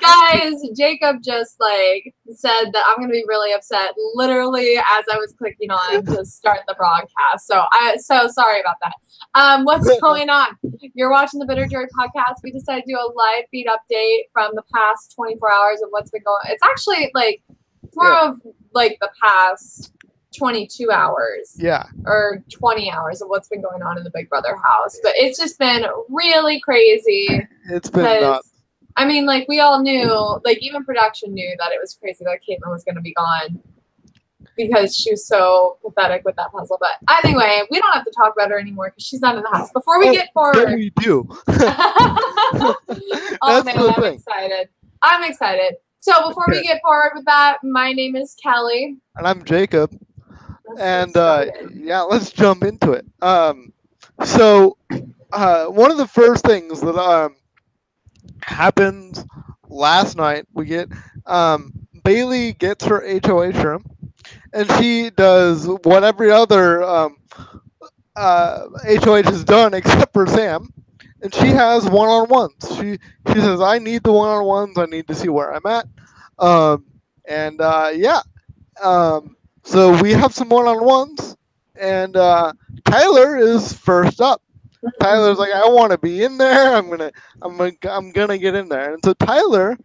Guys, Jacob just said that I'm gonna be really upset literally as I was clicking on to start the broadcast. So sorry about that. What's going on? You're watching the Bitter Jury podcast. We decided to do a live feed update from the past 24 hours of what's been going on. It's actually more of the past 22 hours. Yeah. Or 20 hours of what's been going on in the Big Brother house. But it's just been really crazy. It's been nuts. I mean, we all knew, even production knew that it was crazy that Caitlyn was going to be gone because she was so pathetic with that puzzle. But anyway, we don't have to talk about her anymore because she's not in the house. Before we get forward. We do. Oh, man, I'm excited. I'm excited. So before we get forward with that, my name is Kelly. And I'm Jacob. Let's jump into it. So one of the first things that happens last night, we get Bailey gets her HOH room, and she does what every other HOH has done except for Sam, and she has one-on-ones. She says, I need the one-on-ones. I need to see where I'm at. So we have some one-on-ones, and Tyler is first up. Tyler's like, I want to be in there. I'm gonna get in there. And so Tyler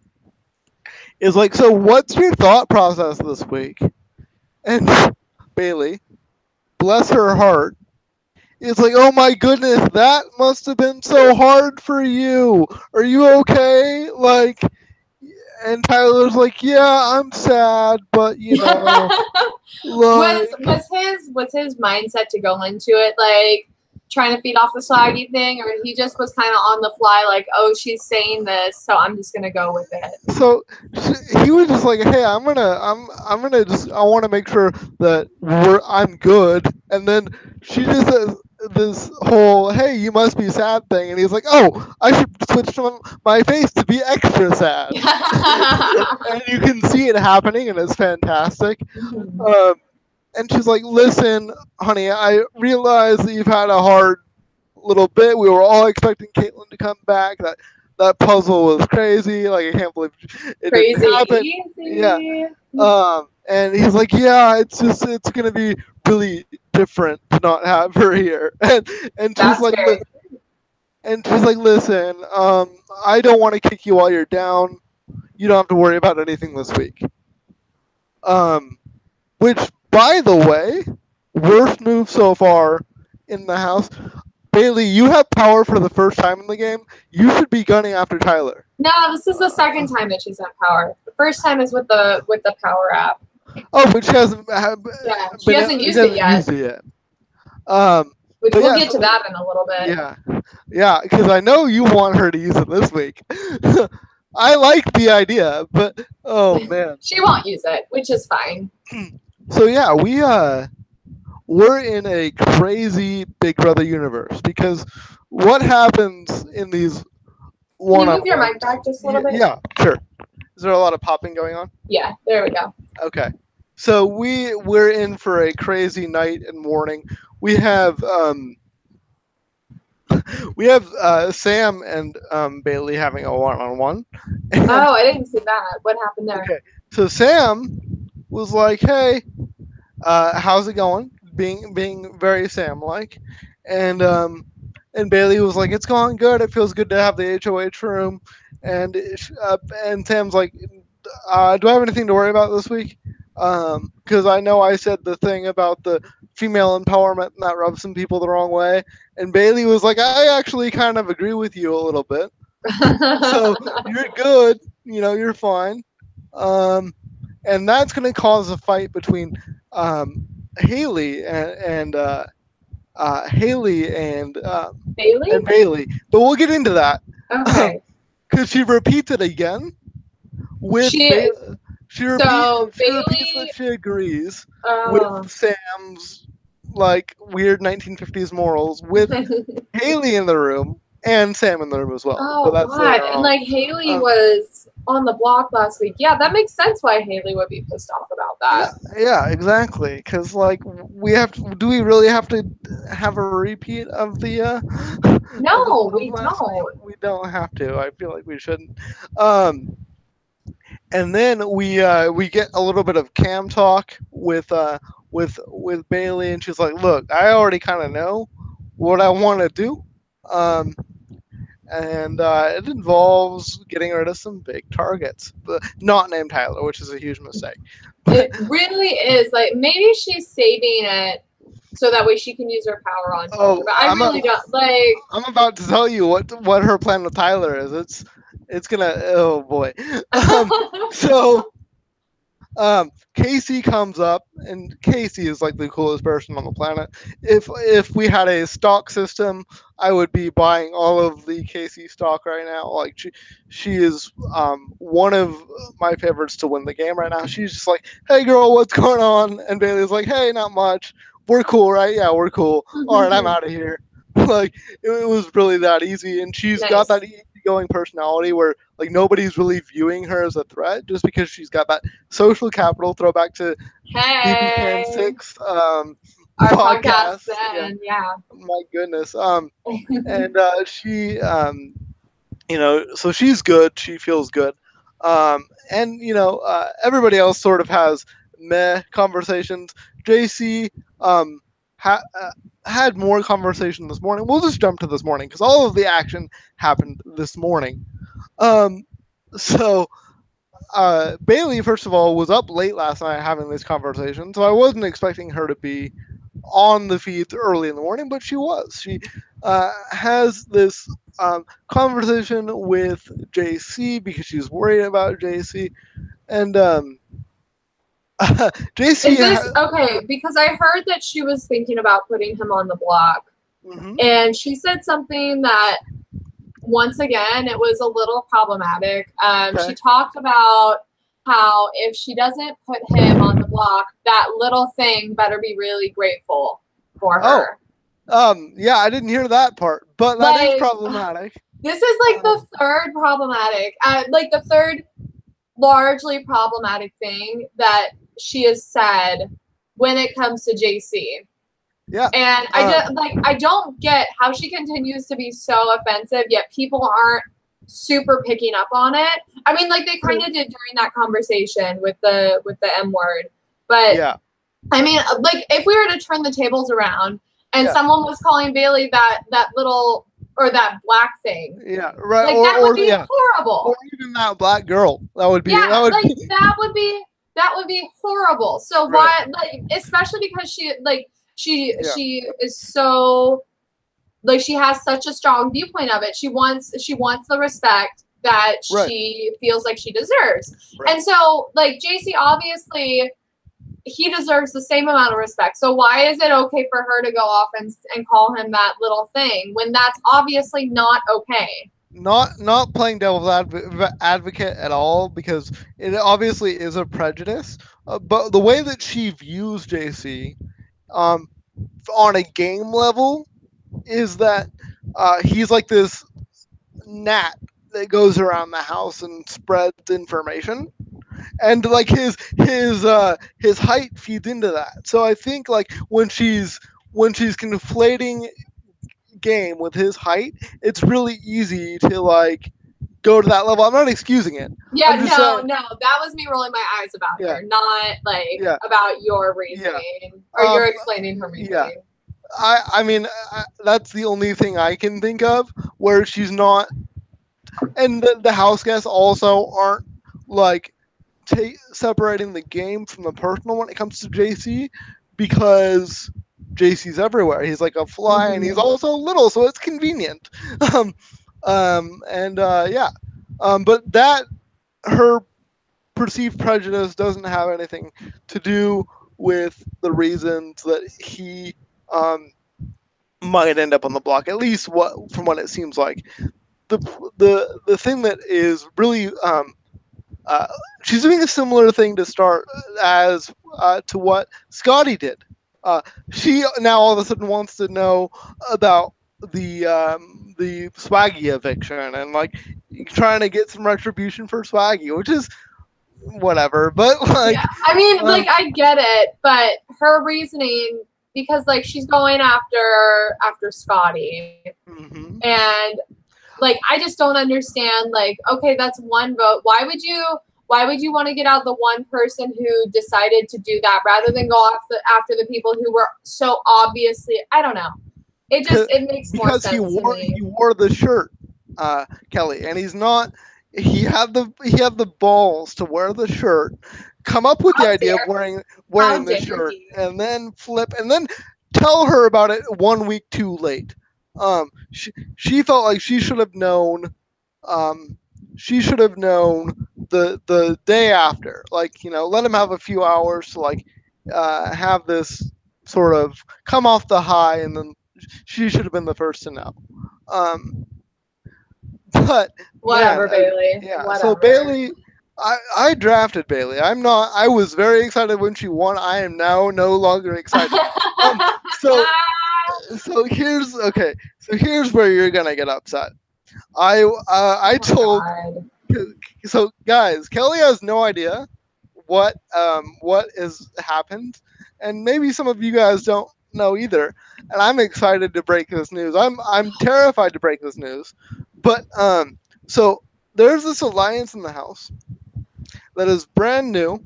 is like, so what's your thought process this week? And Bailey, bless her heart, is like, oh my goodness, that must have been so hard for you. Are you okay? And Tyler's like, yeah, I'm sad, but was his mindset to go into it trying to feed off the swaggy thing, or he just was kind of on the fly, oh, she's saying this, so I'm just gonna go with it. So he was just like, hey, I want to make sure that I'm good, and then she just says this whole, hey, you must be sad thing, and he's like, oh, I should switch my face to be extra sad. And you can see it happening, and it's fantastic. Mm-hmm. And she's like, listen, honey, I realize that you've had a hard little bit. We were all expecting Caitlyn to come back. That puzzle was crazy. I can't believe it didn't happen. Easy. Yeah. And he's like, yeah, it's going to be really different to not have her here. And she's like, listen, I don't want to kick you while you're down. You don't have to worry about anything this week. Which, by the way, worst move so far in the house. Bailey, you have power for the first time in the game. You should be gunning after Tyler. No, this is the second time that she's had power. The first time is with the power app. Oh, but she hasn't. She hasn't used it yet. Which we'll get to that in a little bit. Yeah, because I know you want her to use it this week. I like the idea, but oh man, she won't use it, which is fine. So yeah, we're in a crazy Big Brother universe because what happens in these one-on-ones? Can you move your mic back just a little bit? Yeah, sure. Is there a lot of popping going on? Yeah, there we go. Okay, so we're in for a crazy night and morning. We have Sam and Bailey having a one-on-one. Oh, I didn't see that. What happened there? Okay, so Sam was like, hey, how's it going? Being very Sam-like. And Bailey was like, it's going good. It feels good to have the HOH room. And Sam's like, do I have anything to worry about this week? Because I know I said the thing about the female empowerment and that rubs some people the wrong way. And Bailey was like, I actually kind of agree with you a little bit. So you're good. You're fine. And that's going to cause a fight between Haley and Bailey. But we'll get into that. Okay. Because she repeats it again with Bailey. She repeats what she agrees with Sam's weird 1950s morals with Haley in the room and Sam in the room as well. Oh, so God. And Haley was on the block last week. Yeah, that makes sense why Haley would be pissed off about that. Yeah, exactly. Because do we really have to have a repeat of the? No, we don't. We don't have to. I feel like we shouldn't. and then we get a little bit of cam talk with Bailey, and she's like, "Look, I already kind of know what I want to do, um, and it involves getting rid of some big targets, but not named Tyler, which is a huge mistake." But It really is. Like, maybe she's saving it so that way she can use her power on Tyler. oh, But I really don't like. I'm about to tell you what her plan with Tyler is. It's gonna, oh boy. So Casey comes up, and Casey is like the coolest person on the planet. If we had a stock system, I would be buying all of the Casey stock right now. Like she is one of my favorites to win the game right now. She's just like, "Hey girl, what's going on?" And Bailey's like, "Hey, not much. We're cool, right? Yeah, we're cool. All right, I'm out of here." Like it was really that easy, and she's got Nice. that easygoing personality where like nobody's really viewing her as a threat just because she's got that social capital. Throwback to BB Can Hey, Six our podcast podcast. Yeah, then, yeah. my goodness. And she so she's good. She feels good. And everybody else sort of has meh conversations. JC um ha- uh, had more conversation this morning. We'll just jump to this morning because all of the action happened this morning. Um, so Bailey, first of all, was up late last night having this conversation, so I wasn't expecting her to be on the feeds early in the morning, but she was. She has this conversation with JC because she's worried about JC, and JC. Is this okay? Because I heard that she was thinking about putting him on the block, Mhm. and she said something that, once again, it was a little problematic. She Okay. talked about how if she doesn't put him on the block, that little thing better be really grateful for Oh, her. yeah, I didn't hear that part, but that is Like, problematic. this is like the third problematic, like the third largely problematic thing that she has said when it comes to JC. Yeah. And I don't get how she continues to be so offensive, yet people aren't super picking up on it. I mean, like they kind of did during that conversation with the M word. But Yeah. I mean, like if we were to turn the tables around and Yeah. someone was calling Bailey that little or that black thing, Yeah. Right. like that would be Yeah. horrible. Or even that black girl. That would be. That Yeah, would like be. that would be horrible. So Right. why, like, especially because Yeah. she is so, like, she has such a strong viewpoint of it. She wants the respect that Right. she feels like she deserves. Right. And so, like, JC, obviously he deserves the same amount of respect. So why is it okay for her to go off and call him that little thing when that's obviously not okay? Not playing devil's advocate at all because it obviously is a prejudice. But the way that she views JC, um, on a game level, is that he's like this gnat that goes around the house and spreads information, and like his height feeds into that. So I think like when she's conflating game with his height, it's really easy to like go to that level. I'm not excusing it. Yeah, I'm just no, saying. that was me rolling my eyes about Yeah. her, not like Yeah. about your Yeah. reasoning or you're explaining her Yeah. reasoning. I mean, that's the only thing I can think of where she's not, and the house guests also aren't like separating the game from the personal when it comes to JC, because JC's everywhere. He's like a fly, and he's also little, so it's convenient. Um, and yeah, but that her perceived prejudice doesn't have anything to do with the reasons that he might end up on the block. At least from what it seems like. The thing that is really uh, she's doing a similar thing to start as to what Scotty did. She now all of a sudden wants to know about the Swaggy eviction and like trying to get some retribution for Swaggy, which is whatever. But like, Yeah, I mean, like I get it, but her reasoning, because like she's going after Scotty, mm-hmm. and like I just don't understand. Like, okay, that's one vote. Why Why would you want to get out the one person who decided to do that rather than go after the people who were so obviously, I don't know. It makes more sense to me. He wore the shirt, Kelly, and he's not. He had the balls to wear the shirt, come up with the idea of wearing the shirt, and then flip, and then tell her about it 1 week too late. She felt like she should have known. She should have known the day after. Like, let him have a few hours to like have this sort of come off the high, and then she should have been the first to know. But whatever, man, Bailey. Yeah. Whatever. So Bailey, I drafted Bailey. I was very excited when she won. I am now no longer excited. So here's okay. So here's where you're gonna get upset. I told. God. So guys, Kelly has no idea what has happened, and maybe some of you guys don't know either. And I'm excited to break this news. I'm terrified to break this news, but so there's this alliance in the house that is brand new.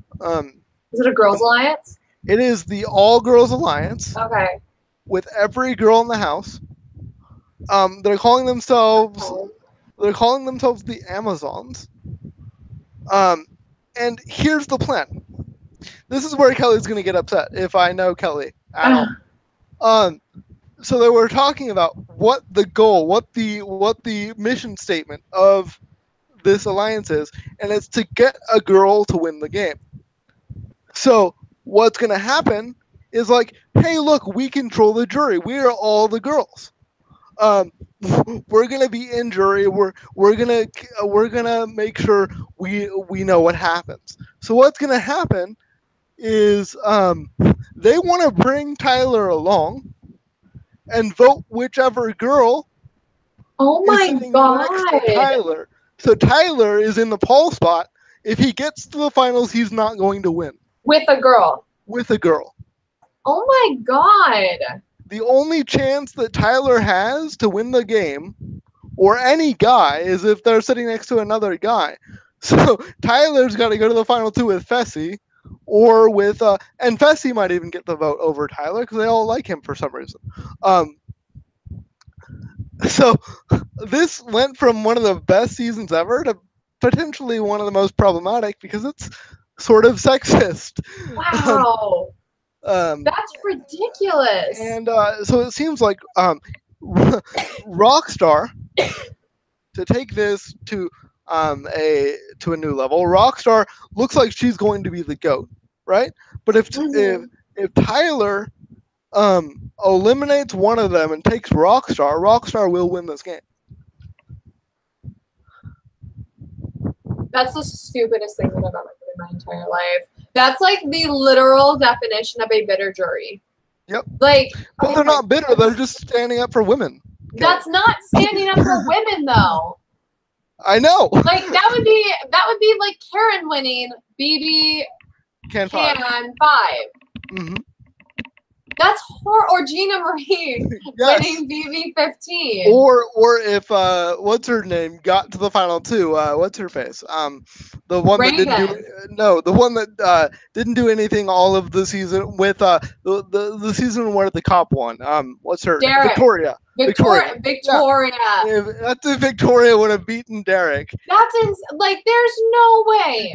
Is it a girls' alliance? It is the all girls alliance. Okay. With every girl in the house. They're calling themselves the Amazons. And here's the plan. This is where Kelly's gonna get upset if I know Kelly at all. So they were talking about what the goal, what the mission statement of this alliance is, and it's to get a girl to win the game. So what's gonna happen is like, hey, look, we control the jury. We are all the girls. We're gonna be in jury. We're gonna make sure we know what happens. So what's gonna happen is they want to bring Tyler along and vote whichever girl is sitting next to Tyler. So Tyler is in the pole spot. If he gets to the finals, he's not going to win. With a girl. Oh my God. The only chance that Tyler has to win the game, or any guy, is if they're sitting next to another guy. So Tyler's got to go to the final two with Fessy, or with and Fessy might even get the vote over Tyler because they all like him for some reason. So this went from one of the best seasons ever to potentially one of the most problematic because it's sort of sexist. Wow. That's ridiculous. And so it seems like Rockstar, to take this to a new level, Rockstar looks like she's going to be the GOAT, right? But if Tyler eliminates one of them and takes Rockstar will win this game. That's the stupidest thing that I've ever heard in my entire life. That's like the literal definition of a bitter jury. Yep. Like, but they're not bitter. They're just standing up for women. That's not standing up for women, though. I know. Like that would be like Karen winning BB Can 5. Mm-hmm. That's or Gina Marie winning BB15. Or if what's her name got to the final two? What's her face? The one Reagan. that didn't do the one that didn't do anything all of the season with the season where the cop won. What's her? Derek. Victoria. Yeah. That's if Victoria would have beaten Derek. That's like there's no way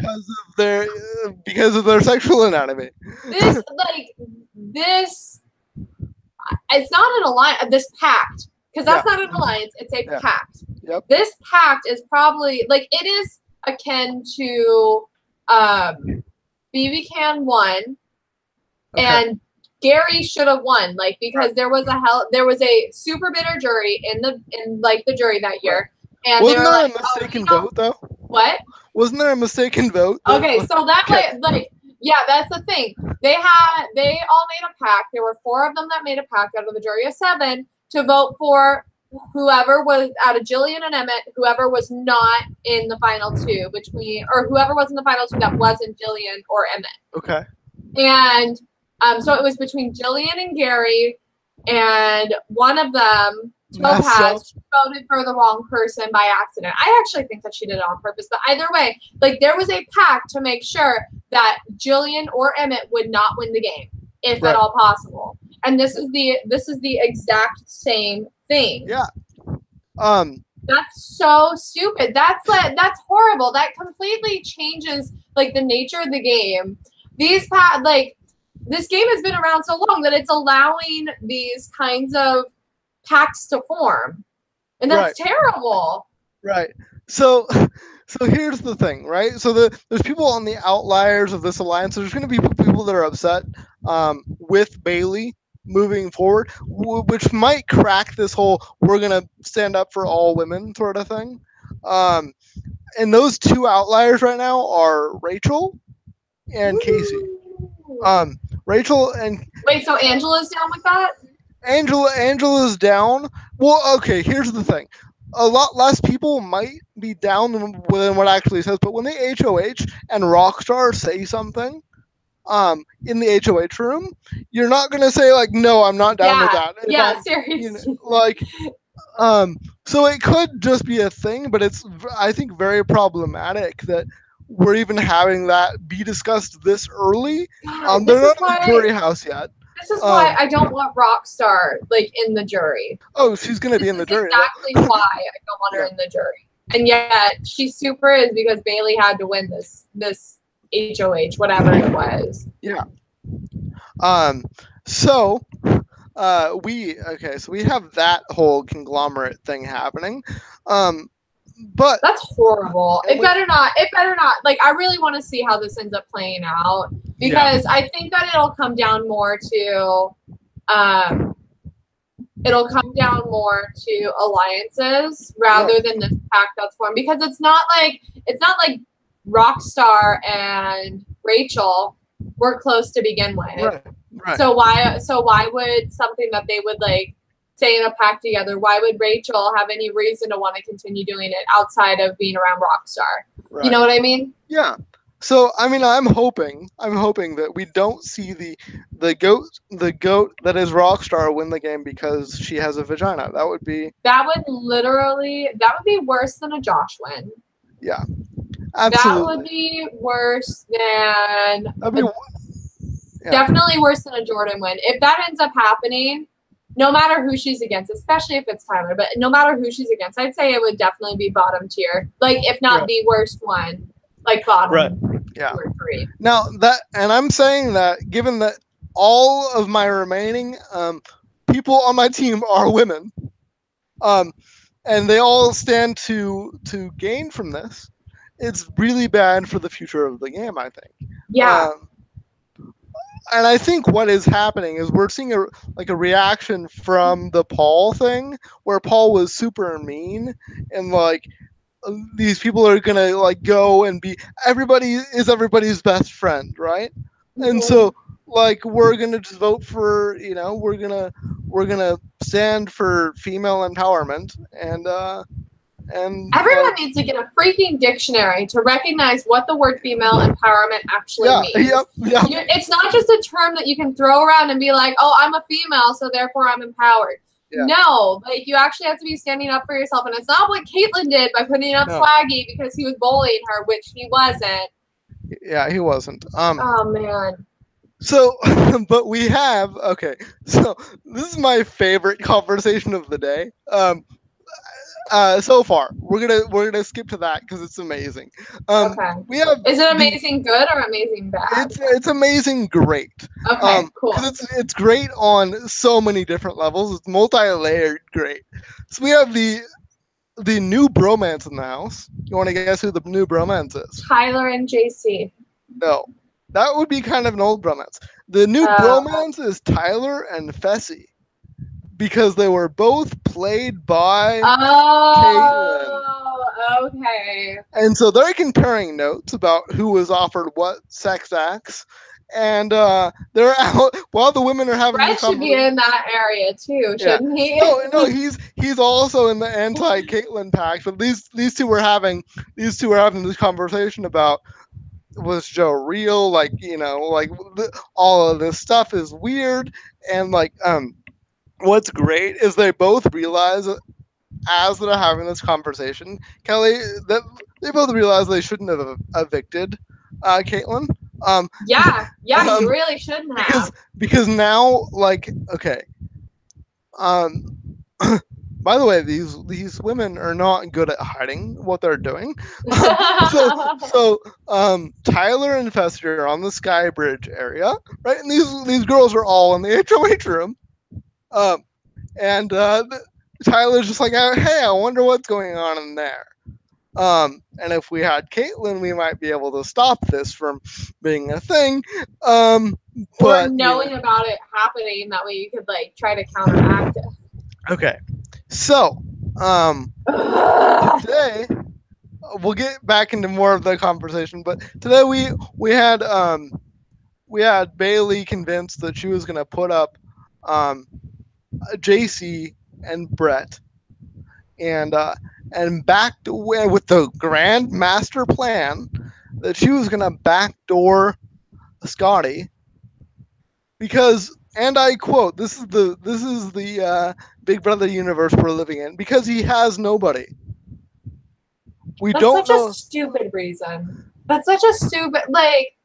because of their sexual anatomy. This it's not an alliance. This pact, because that's not an alliance. It's a pact. Yep. This pact is probably like it is akin to BB Can 1 and Gary should have won, like because there was a super bitter jury in the jury that year, and wasn't there a mistaken vote though? What? Wasn't there a mistaken vote? Okay, so that that's the thing. They all made a pact. There were 4 of them that made a pact out of the jury of 7 to vote for whoever was out of Jillian and Emmett, whoever was not in the final 2 or whoever was in the final 2 that wasn't Jillian or Emmett. Okay. And so it was between Jillian and Gary, and one of them messed up. Topaz voted for the wrong person by accident. I actually think that she did it on purpose, but either way, like there was a pact to make sure that Jillian or Emmett would not win the game, if at all possible. And this is the exact same thing. Yeah. That's so stupid. That's horrible. That completely changes like the nature of the game. This game has been around so long that it's allowing these kinds of pacts to form, and that's terrible. Right. So here's the thing, right? So there's people on the outliers of this alliance. There's going to be people that are upset with Bailey moving forward, which might crack this whole "we're going to stand up for all women" sort of thing. And those two outliers right now are Rachel and Casey. Rachel and wait, so Angela's down with that? Angela's down. Well, okay. Here's the thing. A lot less people might be down than what actually says, but when the HOH and Rockstar say something in the HOH room, you're not going to say, like, no, I'm not down with that. Yeah, seriously. So it could just be a thing, but it's, I think, very problematic that we're even having that be discussed this early. They're not in the jury house yet. This is why I don't want Rockstar in the jury. Oh, she's going to be in the jury. Exactly why I don't want her in the jury. And yet she super is because Bailey had to win this HOH, whatever it was. Yeah. So we have that whole conglomerate thing happening. But that's horrible. It better not. Like, I really want to see how this ends up playing out, because I think that it'll come down more to alliances rather than this pact that's formed, because it's not like Rockstar and Rachel were close to begin with. Right. So why would something that they would stay in a pact together, why would Rachel have any reason to want to continue doing it outside of being around Rockstar? Right. You know what I mean? Yeah. So I mean, I'm hoping that we don't see the goat that is Rockstar win the game because she has a vagina. That would be worse than a Josh win. Yeah. Absolutely. That would be worse than definitely worse than a Jordan win. If that ends up happening, no matter who she's against, especially if it's Tyler, but no matter who she's against, I'd say it would definitely be bottom tier. If not the worst one, bottom 2 or 3. Now I'm saying that given that all of my remaining people on my team are women, and they all stand to gain from this, it's really bad for the future of the game, I think. Yeah. And I think what is happening is we're seeing a reaction from the Paul thing, where Paul was super mean, and these people are gonna go and be everybody's best friend, right? Mm-hmm. And so we're gonna just vote for, we're gonna stand for female empowerment, and everyone needs to get a freaking dictionary to recognize what the word female empowerment actually means. Yep. It's not just a term that you can throw around and be like, oh, I'm a female, so therefore I'm empowered. Yeah. No, you actually have to be standing up for yourself. And it's not what Caitlyn did by putting up Swaggy because he was bullying her, which he wasn't. Yeah, he wasn't. Oh, man. So, but we have, so this is my favorite conversation of the day. So far, we're gonna skip to that because it's amazing. We have. Is it amazing good or amazing bad? It's amazing great. Okay, cool. It's great on so many different levels. It's multi-layered great. So we have the new bromance in the house. You want to guess who the new bromance is? Tyler and JC. No, that would be kind of an old bromance. The new bromance is Tyler and Fessy, because they were both played by Caitlyn. Okay. And so they're comparing notes about who was offered what sex acts, and they're out while the women are having. Brett should be in that area too, shouldn't he? No, he's also in the anti-Caitlyn pact. But these two were having this conversation about, was Joe real? All of this stuff is weird, and what's great is they both realize as they're having this conversation, Kelly, that they both realize they shouldn't have evicted Caitlin. Um, Yeah, yeah, you um, really shouldn't because have. because now, like, okay, um, by the way, these women are not good at hiding what they're doing. So Tyler and Fester are on the Sky Bridge area, right? And these girls are all in the HOH room. Um, and Tyler's just like, hey, I wonder what's going on in there. And if we had Caitlyn, we might be able to stop this from being a thing. Um, Or but you know, knowing about it happening, that way you could like try to counteract it. okay. So Ugh. today we'll get back into more of the conversation, but today we had Bailey convinced that she was going to put up um, JC and Brett and backed away with the grand master plan that she was going to backdoor Scotty because, and I quote, this is the Big Brother universe we're living in, because he has nobody. We That's don't such a know. stupid reason. That's such a stupid, like,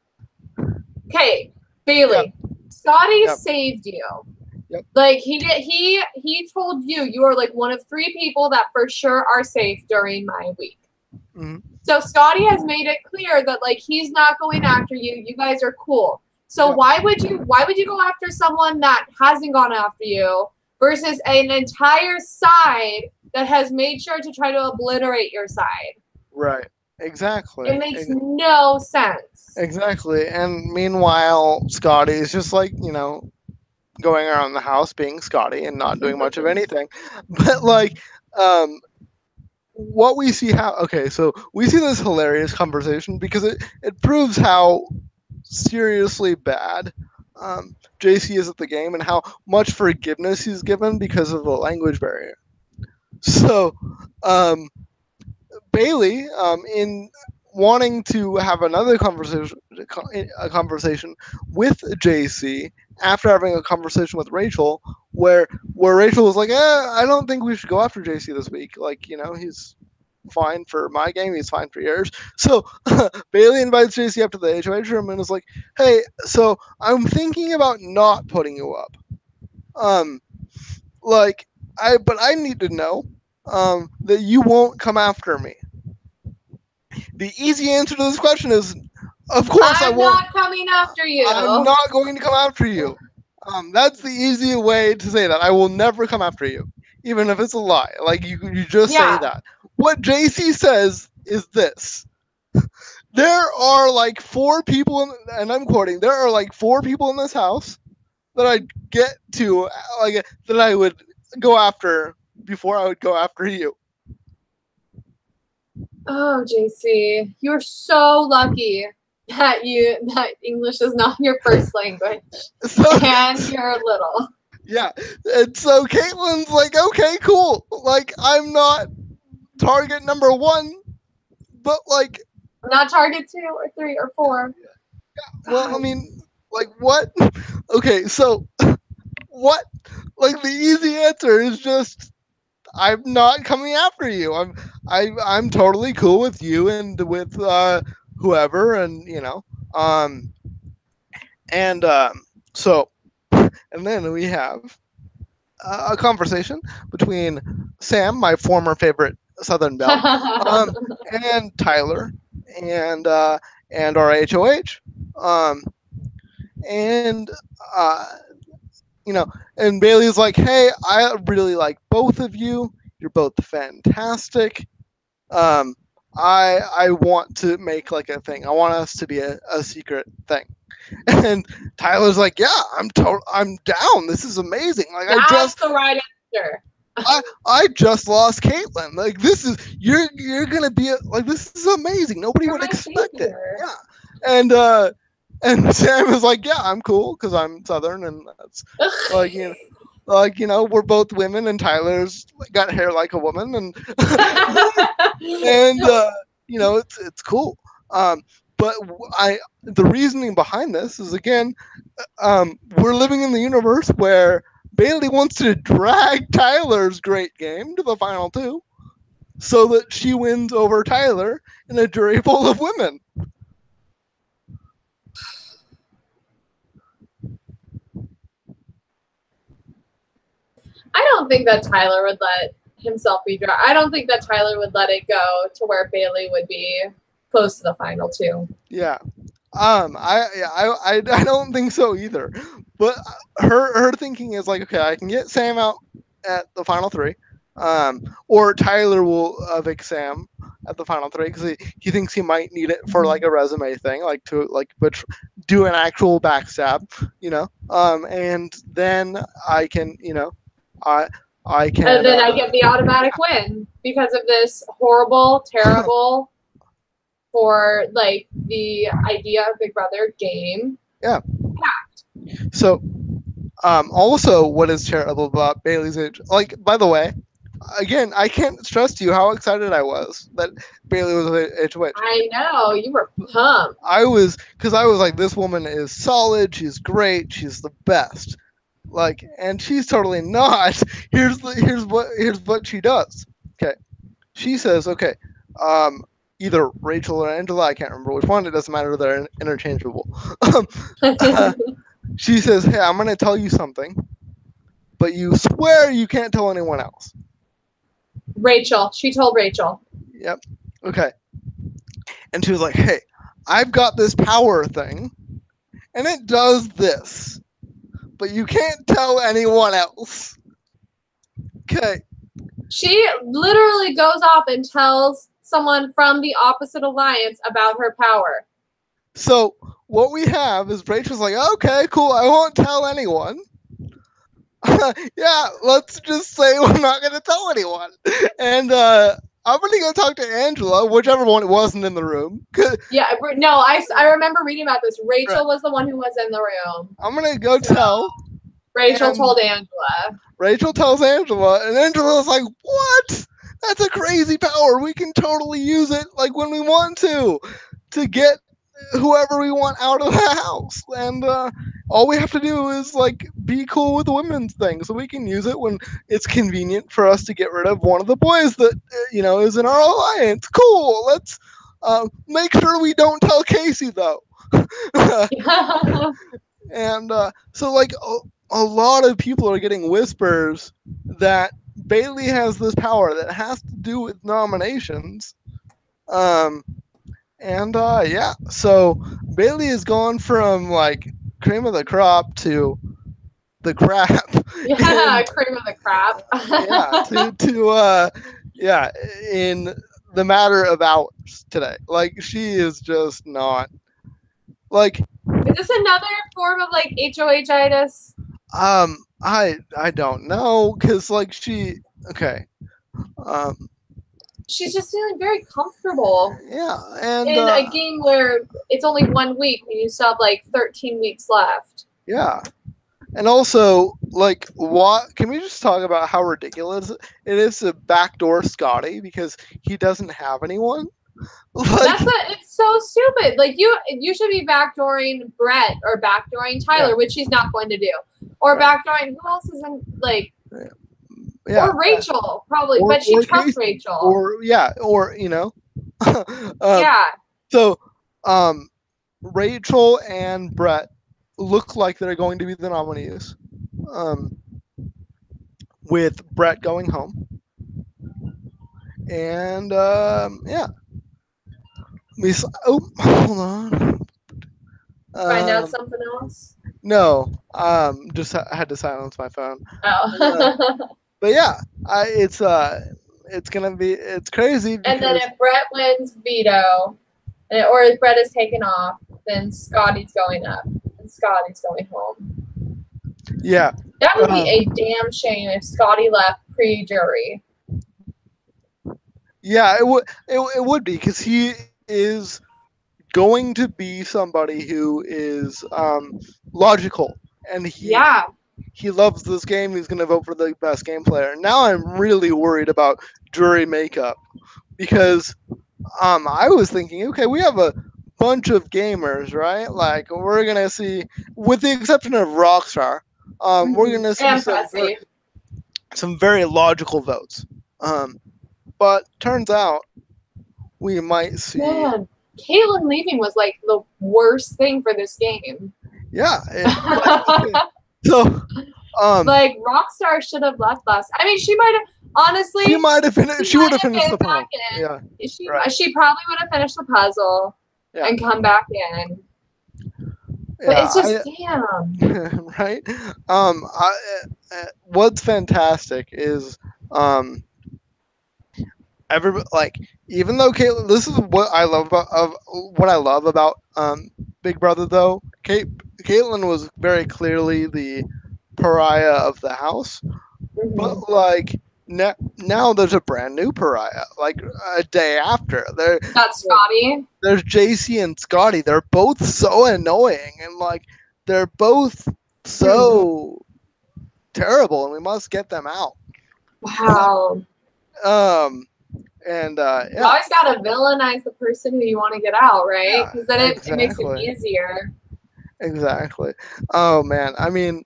okay, Yep, Bailey, Scotty yep, saved you. yep. Like he told you are like one of 3 people that for sure are safe during my week. Mm-hmm. So Scotty has made it clear that like he's not going after you. You guys are cool. So Yep. why would you go after someone that hasn't gone after you versus an entire side that has made sure to try to obliterate your side? Right. Exactly. It makes no sense. Exactly. And meanwhile, Scotty is just like, going around the house being Scotty and not doing much of anything. But like, what we see how okay, so we see this hilarious conversation because it proves how seriously bad JC is at the game and how much forgiveness he's given because of the language barrier. So um, Bailey, in wanting to have another conversation with JC after having a conversation with Rachel, where Rachel was like, I don't think we should go after JC this week. Like, he's fine for my game, he's fine for yours. So Bailey invites JC up to the HOH room and is like, hey, so I'm thinking about not putting you up. Um, like, but I need to know that you won't come after me. The easy answer to this question is, of course I I'm won't. not coming after I'm you. not going to come after you. That's the easy way to say that. I will never come after you, even if it's a lie. Like you just say Yeah. that. What JC says is this: there are like 4 people, and I'm quoting. There are like 4 people in this house that I get to, like, that I would go after before I would go after you. Oh, JC, you're so lucky that English is not your first language So and you're little. yeah, and so Caitlin's like, okay, cool. Like, I'm not target number 1, but like, I'm not target 2 or 3 or 4. well, I God. mean, like, what? Okay, so what? Like, the easy answer is just, I'm not coming after you. I'm totally cool with you and with whoever, and um, and so, and then we have a conversation between Sam, my former favorite Southern Belle, um, and Tyler, and our HOH, um, and uh, you know, and Bailey's like, "Hey, I really like both of you. You're both fantastic. Um, I want to make like a thing. I want us to be a secret thing." And Tyler's like, "Yeah, I'm down. This is amazing. Like, That's the right answer. I just lost Caitlyn. Like, this is you're gonna be like, this is amazing. Nobody You're would my expect it. savior. Yeah." And Sam is like, "Yeah, I'm cool because I'm Southern, and that's like, we're both women, and Tyler's got hair like a woman, and it's cool." But I the reasoning behind this is, again, we're living in the universe where Bailey wants to drag Tyler's great game to the final two so that she wins over Tyler in a jury full of women. I don't think that Tyler would let himself be dragged. I don't think that Tyler would let it go to where Bailey would be close to the final two. Yeah. I don't think so either. But her thinking is like, okay, I can get Sam out at the final three, or Tyler will evict Sam at the final three because he thinks he might need it for like a resume thing, like to like but do an actual backstab, and then I can, I can. And then I get the automatic win because of this horrible, terrible for like the idea of Big Brother game. Yeah. So, also, what is terrible about Bailey's age? Like, by the way, again, I can't stress to you how excited I was that Bailey was HOH. I know, you were pumped. I was like, this woman is solid. She's great. She's the best. Like, and she's totally not. Here's what she does. Okay, she says, okay, either Rachel or Angela, I can't remember which one. It doesn't matter. They're interchangeable. She says, hey, I'm going to tell you something, but you swear you can't tell anyone else. Rachel. She told Rachel. Yep. Okay. And she was like, hey, I've got this power thing, and it does this, but you can't tell anyone else. Okay. She literally goes off and tells someone from the opposite alliance about her power. So what we have is Rachel's like, okay, cool, I won't tell anyone. Yeah, let's just say we're not going to tell anyone. And I'm going to go talk to Angela, whichever one it wasn't in the room. Yeah, no, I remember reading about this. Rachel was the one who was in the room. I'm going to go tell. Rachel told Angela. Rachel tells Angela, and Angela's like, what? That's a crazy power. We can totally use it like when we want to get whoever we want out of the house. And all we have to do is like be cool with the women's thing, so we can use it when it's convenient for us to get rid of one of the boys that is in our alliance. Cool. Let's make sure we don't tell Casey though. And so like a lot of people are getting whispers that Bailey has this power that has to do with nominations. Yeah, so Bailey has gone from like cream of the crop to the crap. Yeah, cream of the crap. Yeah, in the matter of hours today. Like, she is just not like. Is this another form of like HOH-itis? I don't know, because like she's just feeling very comfortable. Yeah, and in a game where it's only 1 week and you still have like 13 weeks left. Yeah. And also, like, what can we just talk about how ridiculous it is to backdoor Scotty because he doesn't have anyone? Like, it's so stupid. Like, you should be backdooring Brett or backdooring Tyler, which he's not going to do. Or backdooring, who else is in, like, or Rachel, probably, but she trusts Rachel. Or yeah. So, Rachel and Brett look like they're going to be the nominees. With Brett going home. And yeah. Hold on. Find out something else? No. Just I had to silence my phone. Oh. But yeah, it's crazy. And then if Brett wins veto, or if Brett is taken off, then Scotty's going up, and Scotty's going home. Yeah, that would be a damn shame if Scotty left pre-jury. Yeah, it would be, because he is going to be somebody who is logical, and he loves this game. He's going to vote for the best game player. Now I'm really worried about jury makeup, because I was thinking, okay, we have a bunch of gamers, right? Like, we're going to see, with the exception of Rockstar, we're gonna see And Fessy. some very logical votes. But turns out we might see. Man, Caitlyn leaving was like the worst thing for this game. Yeah. So, like Rockstar should have left last. I mean, she might have honestly. She might have finished. She would have finished the puzzle. Yeah. She probably would have finished the puzzle and come back in. But it's just damn. Right. What's fantastic is everybody, like, even though Caitlyn, this is what I love about Big Brother though. Caitlyn was very clearly the pariah of the house, but like now there's a brand new pariah. Like a day after, that's Scotty. There's JC and Scotty. They're both so annoying and like they're both so terrible, and we must get them out. Wow. And you always gotta villainize the person who you want to get out, right? Because then it makes it easier. Exactly. Oh man, I mean,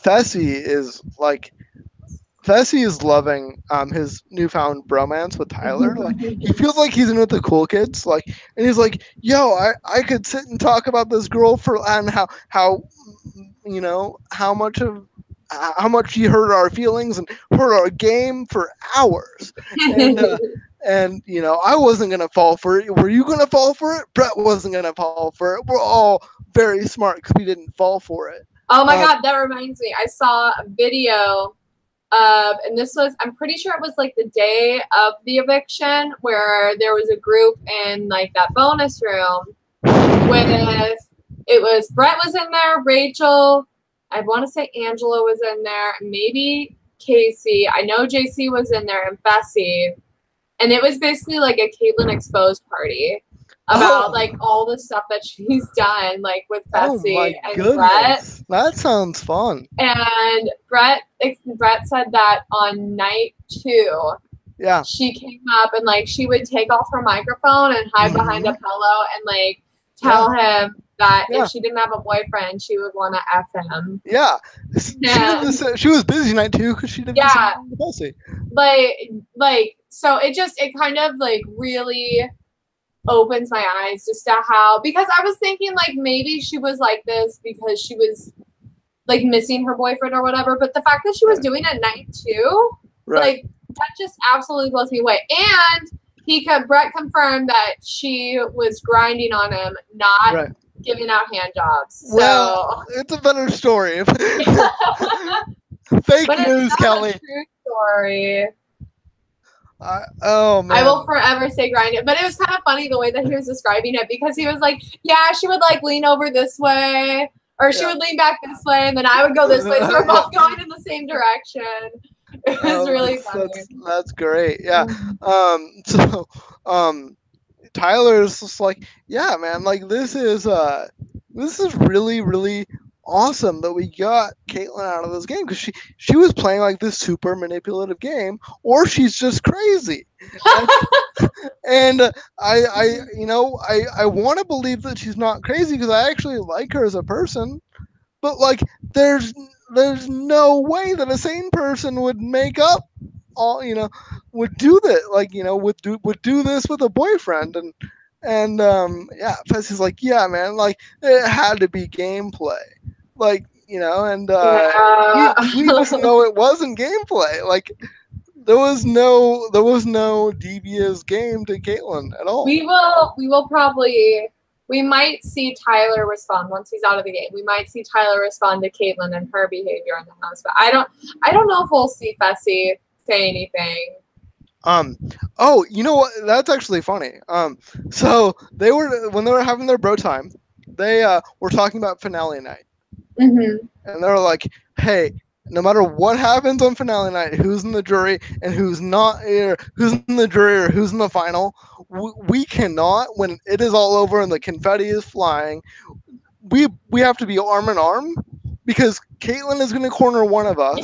Fessy is loving his newfound bromance with Tyler. Like he feels like he's in with the cool kids. Like, and he's like, "Yo, I could sit and talk about this girl and how you know how much she hurt our feelings and hurt our game for hours." And you know, I wasn't gonna fall for it. Were you gonna fall for it? Brett wasn't gonna fall for it. We're all very smart because we didn't fall for it. Oh my god, that reminds me. I saw a video of, and this was, I'm pretty sure it was like the day of the eviction, where there was a group in like that bonus room with, it was Brett was in there, Rachel, I want to say Angela was in there, maybe Casey. I know JC was in there, and Fessy. And it was basically like a Caitlyn exposed party about like all the stuff that she's done, like with Fessy and Brett. That sounds fun. And Brett said that on night 2, she came up and like she would take off her microphone and hide behind a pillow and like tell him that if she didn't have a boyfriend, she would want to F him. Yeah. She was busy night 2 because she did the Fessy. Like so it kind of like really opens my eyes just to how, because I was thinking like maybe she was like this because she was like missing her boyfriend or whatever, but the fact that she was doing it night 2, like that just absolutely blows me away. And Brett confirmed that she was grinding on him, not giving out hand jobs. So well, it's a better story. Fake news, Kelly. A true story. Oh man, I will forever say grind it. But it was kind of funny the way that he was describing it, because he was like, yeah, she would like lean over this way, or she would lean back this way, and then I would go this way. So we're both going in the same direction. It was really funny. That's great. Yeah. So Tyler's just like, yeah, man, like this is really, really awesome that we got Caitlyn out of this game, because she was playing like this super manipulative game, or she's just crazy. And I want to believe that she's not crazy because I actually like her as a person, but like there's no way that a sane person would make up would do that, like would do this with a boyfriend. And Fessy's like, yeah, man, like it had to be gameplay, like we just know it wasn't gameplay. Like there was no devious game to Caitlyn at all. We might see Tyler respond once he's out of the game. We might see Tyler respond to Caitlyn and her behavior in the house, but I don't know if we'll see Fessy say anything. Oh, you know what? That's actually funny. So when they were having their bro time, they were talking about finale night. Mm-hmm. And they were like, hey, no matter what happens on finale night, who's in the jury and who's not, who's in the jury or who's in the final, we cannot, when it is all over and the confetti is flying, we have to be arm in arm, because Caitlyn is going to corner one of us.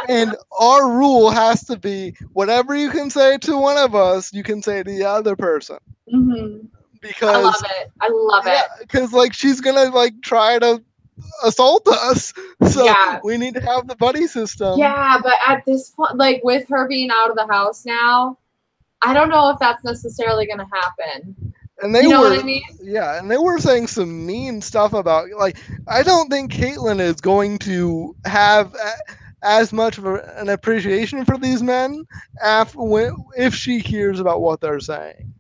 And our rule has to be, whatever you can say to one of us, you can say to the other person. Mm-hmm. Because I love it. Because like she's going to like try to assault us. So Yeah. we need to have the buddy system. Yeah, but at this point, like with her being out of the house now, I don't know if that's necessarily going to happen. And they You know were, what I mean? yeah, and they were saying some mean stuff about, like, I don't think Caitlyn is going to have as much of an appreciation for these men if she hears about what they're saying.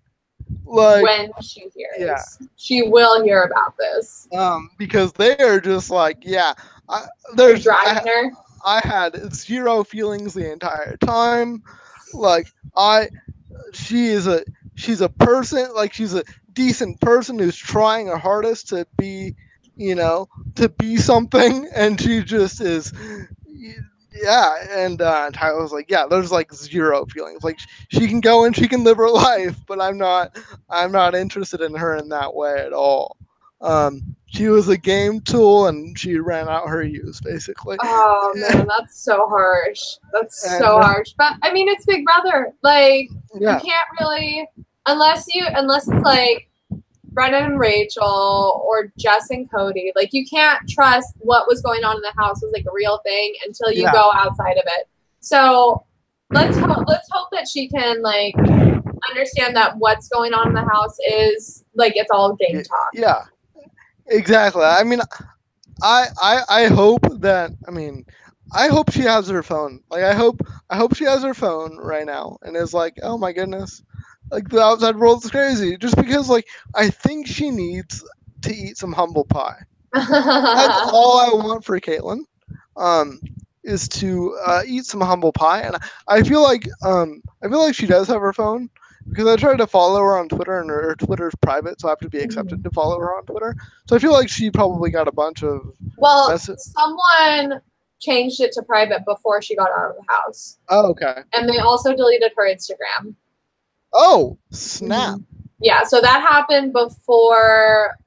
Like, When she yeah, hears, she will hear about this. because they are just like, yeah, I, They're there's, dragging her. I had zero feelings the entire time. Like, I she is a she's a person, like, she's a decent person who's trying her hardest to be, to be something, and she just is. Yeah, and Tyler was like, yeah, there's like zero feelings. Like, she can go and she can live her life, but I'm not interested in her in that way at all. She was a game tool, and she ran out her use, basically. Oh man, that's so harsh. That's And so harsh. But I mean, it's Big Brother. Like you yeah, can't really, unless it's like Brennan and Rachel or Jess and Cody. Like you can't trust what was going on in the house was like a real thing until you yeah, go outside of it. So let's hope that she can like understand that what's going on in the house is like it's all game talk. yeah, exactly. I mean, I hope that, I hope she has her phone. Like, I hope she has her phone right now and is like, oh my goodness, like, the outside world is crazy. Just because, like, I think she needs to eat some humble pie. That's all I want for Caitlyn. Um, is to eat some humble pie, and I feel like she does have her phone, because I tried to follow her on Twitter, and her Twitter's private, so I have to be accepted to follow her on Twitter. So I feel like she probably got a bunch of Well, messages. someone changed it to private before she got out of the house. Oh, okay. And they also deleted her Instagram. Oh, snap. Yeah, so that happened before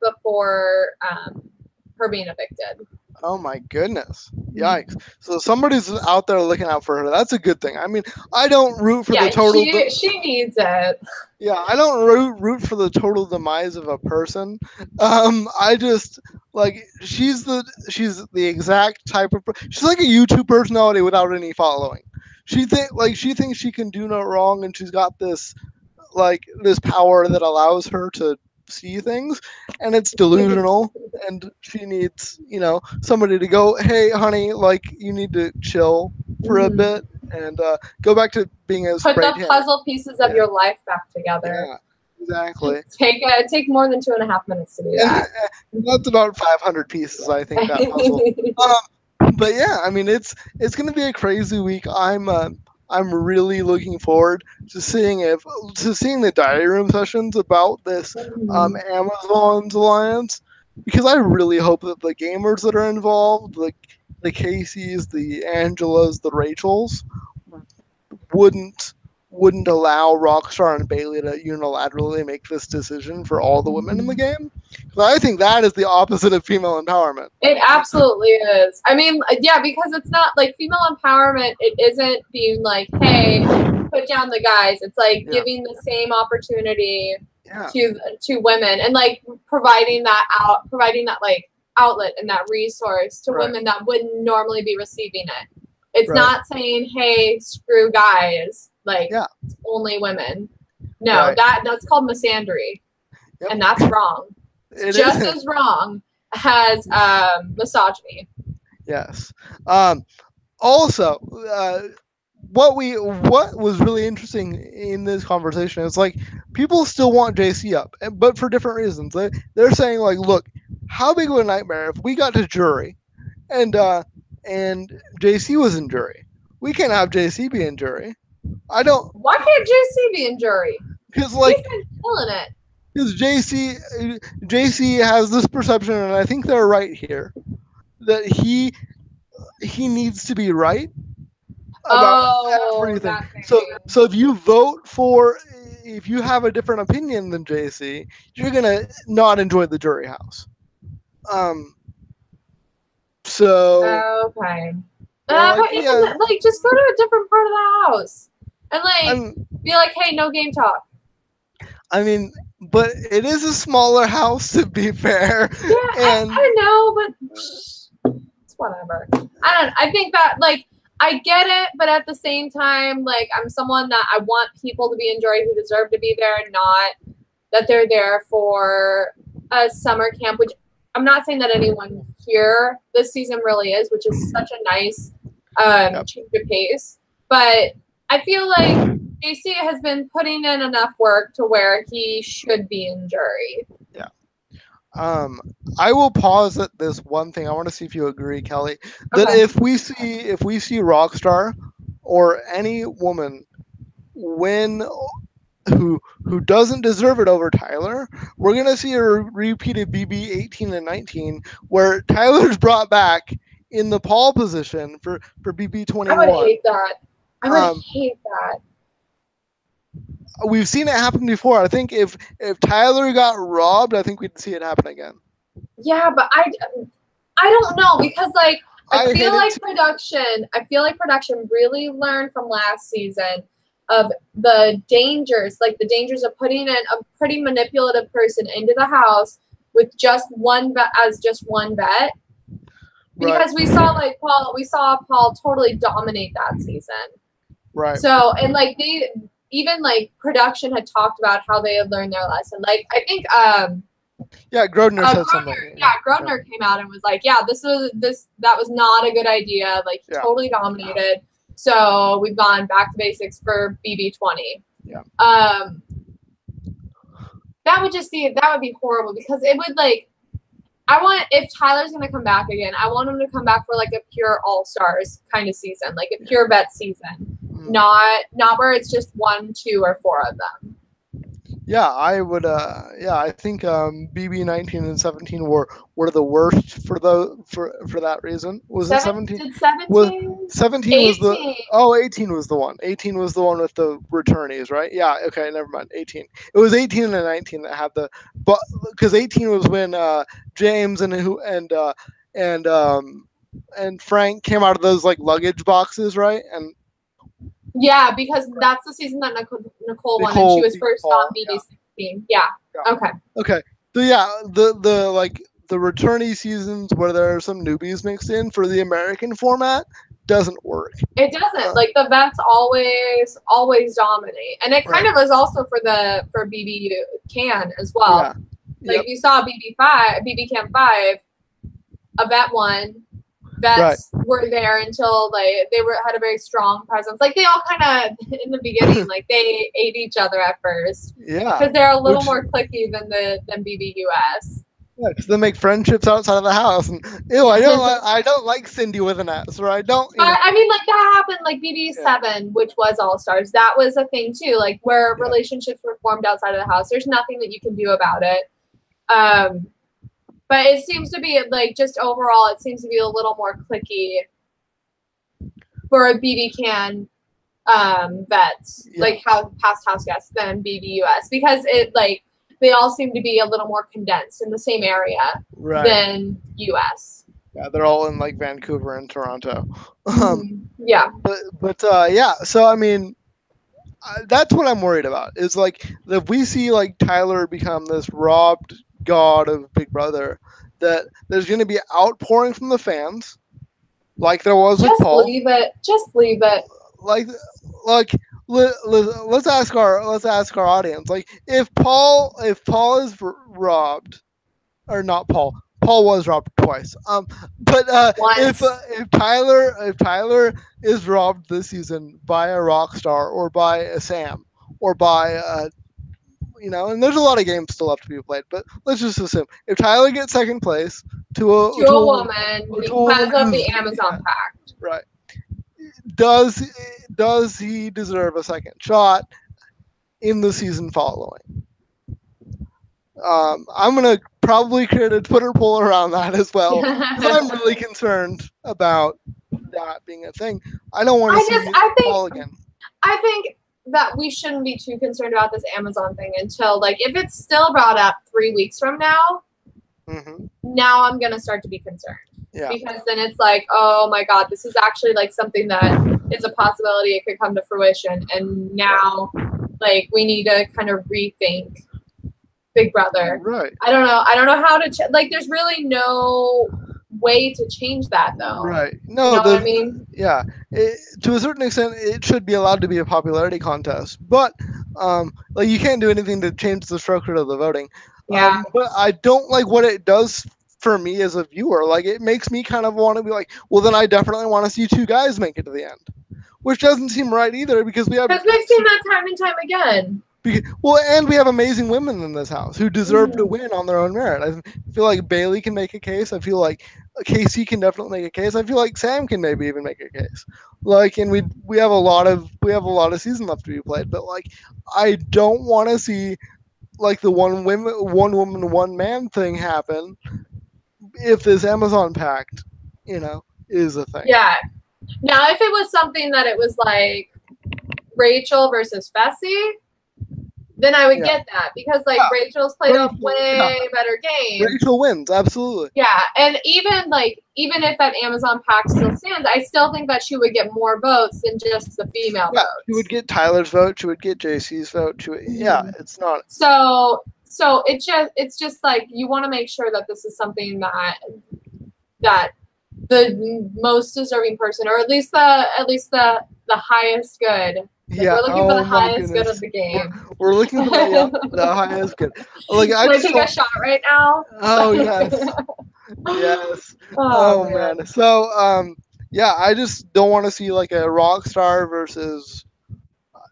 her being evicted. Oh my goodness. Yikes. So somebody's out there looking out for her. That's a good thing. I mean, I don't root for the total she needs it. Yeah, I don't root for the total demise of a person. I just, like, she's the exact type of she's like a YouTube personality without any following. She thinks she can do no wrong, and she's got this power that allows her to see things, and it's delusional. And she needs, somebody to go, hey honey, like, you need to chill for a bit, and go back to being a Put spray the tan. puzzle pieces of your life back together. Yeah, exactly. Take more than 2.5 minutes to do that. That's about 500 pieces, I think, that puzzle. But yeah, I mean, it's going to be a crazy week. I'm really looking forward to seeing the diary room sessions about this Amazon's alliance, because I really hope that the gamers that are involved, like the Caseys, the Angelas, the Rachels, wouldn't allow Rockstar and Bailey to unilaterally make this decision for all the women in the game. I think that is the opposite of female empowerment. It absolutely is. I mean, yeah, because it's not like female empowerment. It isn't being like, hey, put down the guys. It's like giving the same opportunity to women, and like providing that like outlet and that resource to women that wouldn't normally be receiving it. It's not saying, hey, screw guys, like only women. No, that's called misandry. And that's wrong. It's just as wrong as misogyny. Yes. Also, what was really interesting in this conversation is, like, people still want JC up, but for different reasons. They're saying, like, look, how big of a nightmare if we got to jury, and JC was in jury. We can't have JC be in jury. Why can't JC be in jury? Because, like, he's been killing it. Because JC has this perception, and I think they're right here, that he needs to be right about everything. So if you have a different opinion than JC, you're gonna not enjoy the jury house. So okay. But even like, just go to a different part of the house and like be like, hey, no game talk. I mean, but it is a smaller house, to be fair. Yeah, And I know, but it's whatever. I think that, like, I get it, but at the same time, like, I'm someone that I want people to be in Jory who deserve to be there, not that they're there for a summer camp, which I'm not saying that anyone here this season really is, which is such a nice change of pace. But I feel like JC has been putting in enough work to where he should be in Jury. Yeah. I will pause at this one thing. I want to see if you agree, Kelly, that Okay. if we see Rockstar or any woman win who doesn't deserve it over Tyler, we're gonna see a repeat of BB 18 and 19, where Tyler's brought back in the pole position for BB 21. I would hate that. I would hate that. We've seen it happen before. I think if Tyler got robbed, I think we'd see it happen again. Yeah, but I don't know, because like I feel like production really learned from last season of the dangers of putting in a pretty manipulative person into the house with just one vet. Because we saw Paul totally dominate that season. Right. So, and like even like production had talked about how they had learned their lesson. Like I think Grodner said something. Grodner came out and was like, yeah, that was not a good idea. Like he totally dominated. So we've gone back to basics for BB20. Yeah. That would be horrible, because it would like, if Tyler's going to come back again, I want him to come back for like a pure all-stars kind of season, like a pure vet season, not where it's just 1, 2, or 4 of them. Yeah, I would. I think BB 19 and 17 were the worst for that reason. Was it 17? Did 17? 17 18. was the 18 was the one. 18 was the one with the returnees, right? Yeah. Okay, never mind. 18. It was 18 and 19 that had the, but because 18 was when James and Frank came out of those like luggage boxes, right? And yeah, because that's the season that Nicole won, and she was first on BB16. Yeah. Okay. So yeah, the like the returnee seasons where there are some newbies mixed in for the American format doesn't work. It doesn't. Like the vets always dominate, and it kind of is also for BB Can as well. Yeah. Like you saw BB Can 5, a vet won. Vets were there until like they had a very strong presence. Like they all kind of in the beginning, like they ate each other at first. Yeah, because they're a little more cliquey than BBUS. Yeah, because they make friendships outside of the house, and I don't like Cindy with an S, or I don't. I mean, like that happened, like BB7, which was All Stars. That was a thing too, like where relationships were formed outside of the house. There's nothing that you can do about it. But it seems to be like just overall, it seems to be a little more cliquey for a BB Can vets, like past house guests than BBUS, because it like they all seem to be a little more condensed in the same area than US. Yeah, they're all in like Vancouver and Toronto. Yeah. But so I mean, that's what I'm worried about. Is like if we see like Tyler become this robbed god of Big Brother, that there's going to be outpouring from the fans, like there was with Paul. Just leave it. Like let's ask our audience. Like if Paul is robbed, or not Paul. Paul was robbed twice. But if Tyler is robbed this season by a Rockstar or by a Sam or by and there's a lot of games still left to be played, but let's just assume if Tyler gets second place to a woman because of the Amazon Pact, right? Does he deserve a second shot in the season following? I'm gonna probably create a Twitter poll around that as well. I'm really concerned about that being a thing. I don't want to see Paul again. I think that we shouldn't be too concerned about this Amazon thing until, like, if it's still brought up 3 weeks from now, now I'm going to start to be concerned. Yeah. Because then it's like, oh my God, this is actually like something that is a possibility. It could come to fruition. And now, like, we need to kind of rethink Big Brother. Right. I don't know. I don't know how to like. There's really no way to change that though. Right. No, you know what I mean? Yeah. To a certain extent, it should be allowed to be a popularity contest, but like you can't do anything to change the structure of the voting. Yeah. But I don't like what it does for me as a viewer. Like it makes me kind of want to be like, well, then I definitely want to see two guys make it to the end, which doesn't seem right either because we have. Because we've seen that time and time again. Well, and we have amazing women in this house who deserve to win on their own merit. I feel like Bailey can make a case. I feel like Casey can definitely make a case. I feel like Sam can maybe even make a case. Like, and we have a lot of season left to be played. But like, I don't want to see like the one woman, one man thing happen if this Amazon pact, is a thing. Yeah. Now, if it was something that it was like Rachel versus Fessy, then I would get that because like Rachel's played a way better game. Rachel wins, absolutely. Yeah, and even if that Amazon pact still stands, I still think that she would get more votes than just the female votes. She would get Tyler's vote. She would get JC's vote. It's not. So it's just like you want to make sure that this is something that the most deserving person, or at least the highest good. Like we're looking for the highest good of the game. We're looking for the highest good. Like, I just take a shot right now. Oh yes, yes. Oh man. So I just don't want to see like a Rockstar versus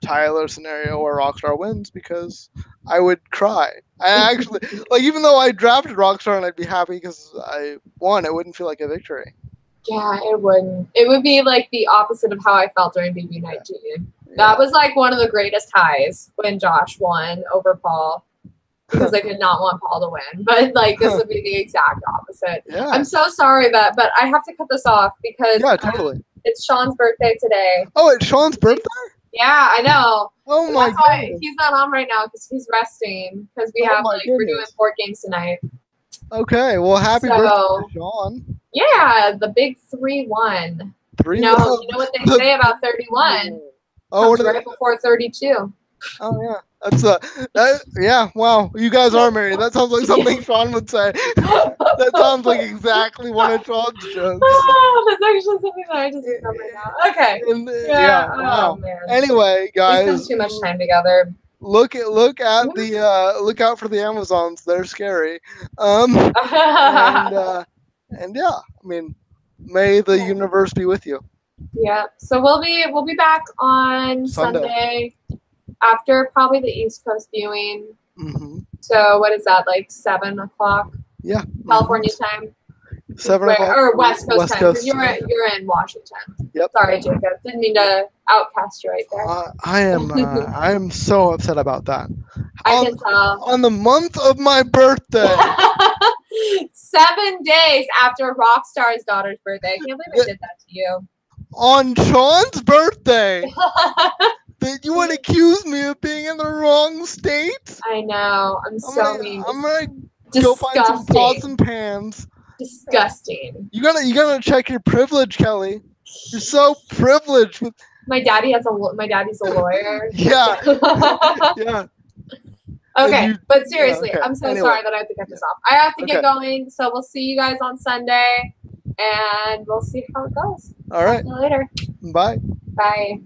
Tyler scenario where Rockstar wins because I would cry. I actually like, even though I drafted Rockstar and I'd be happy because I won, it wouldn't feel like a victory. Yeah, it wouldn't. It would be like the opposite of how I felt during BB19. That was like one of the greatest highs when Josh won over Paul because I did not want Paul to win. But like this would be the exact opposite. Yeah. I'm so sorry but I have to cut this off because totally. It's Sean's birthday today. Oh, it's Sean's birthday? Yeah, I know. Oh my god. He's not on right now because he's resting because we're doing board games tonight. Okay, well, happy birthday, Sean. Yeah, the big 3-1. 3-1. You know what they say about 31? Oh, right before 32. Oh yeah, yeah. Wow, you guys are married. That sounds like something Sean would say. That sounds like exactly one of Sean's jokes. Oh, that's actually something that I just remember now. Okay. Wow. Man. Anyway, guys, we spend too much time together. Look out for the Amazons. They're scary. And yeah, I mean, may the universe be with you. Yeah. So we'll be back on Sunday after probably the East Coast viewing. Mm-hmm. So what is that, like 7 o'clock? Yeah. California time. 7 o'clock. Or West Coast time, because you're in Washington. Yep. Sorry, Jacob. Didn't mean to outcast you right there. I am so upset about that. I can tell. On the month of my birthday. 7 days after Rockstar's daughter's birthday. I can't believe I did that to you. On Sean's birthday. That you want to accuse me of being in the wrong state? I know. I'm so mean. I'm gonna go find some pots and pans. Disgusting. You gotta check your privilege, Kelly. You're so privileged. My daddy's a lawyer. Yeah. Yeah. Okay, but seriously, I'm so sorry that I have to cut this off. I have to get going, so we'll see you guys on Sunday, and we'll see how it goes. All right. See you later. Bye. Bye.